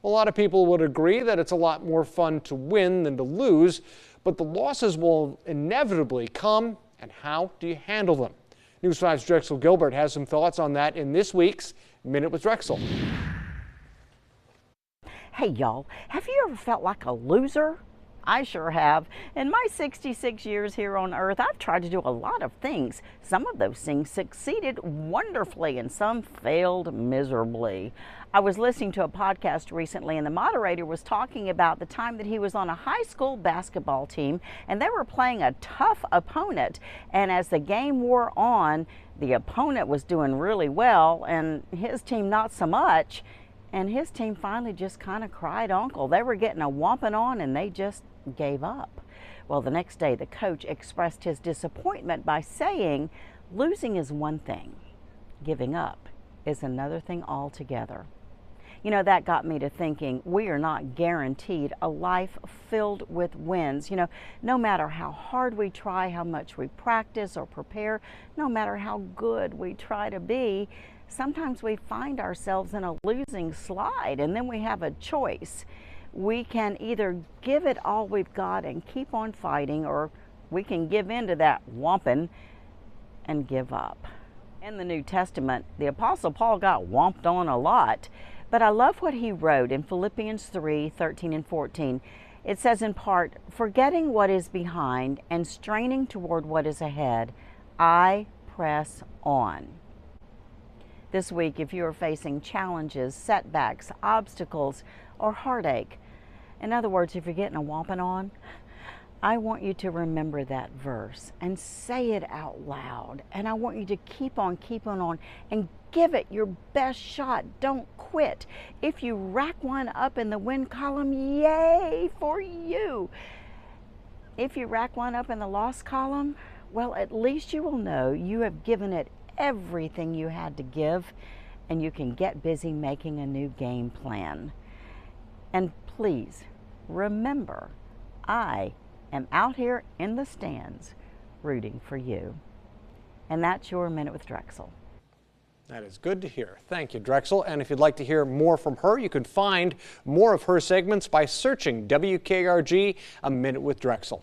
A lot of people would agree that it's a lot more fun to win than to lose, but the losses will inevitably come, and how do you handle them? News 5's Drexel Gilbert has some thoughts on that in this week's Minute with Drexel. Hey y'all, have you ever felt like a loser? I sure have. In my 66 years here on Earth, I've tried to do a lot of things. Some of those things succeeded wonderfully and some failed miserably. I was listening to a podcast recently and the moderator was talking about the time that he was on a high school basketball team and they were playing a tough opponent. And as the game wore on, the opponent was doing really well and his team not so much. And his team finally just kind of cried uncle. They were getting a whomping on and they just gave up. Well, the next day the coach expressed his disappointment by saying, losing is one thing, giving up is another thing altogether. You know, that got me to thinking we are not guaranteed a life filled with wins. You know, no matter how hard we try, how much we practice or prepare, no matter how good we try to be, sometimes we find ourselves in a losing slide and then we have a choice. We can either give it all we've got and keep on fighting, or we can give in to that whomping and give up. In the New Testament, the Apostle Paul got whomped on a lot, but I love what he wrote in Philippians 3:13 and 14. It says in part, forgetting what is behind and straining toward what is ahead, I press on. This week, if you are facing challenges, setbacks, obstacles, or heartache, in other words, if you're getting a whomping on, I want you to remember that verse and say it out loud. And I want you to keep on keeping on and give it your best shot. Don't quit. If you rack one up in the win column, yay for you. If you rack one up in the loss column, well, at least you will know you have given it everything you had to give, and you can get busy making a new game plan. And please remember, I am out here in the stands rooting for you. And that's your Minute with Drexel. That is good to hear. Thank you, Drexel. And if you'd like to hear more from her, you can find more of her segments by searching WKRG, A Minute with Drexel.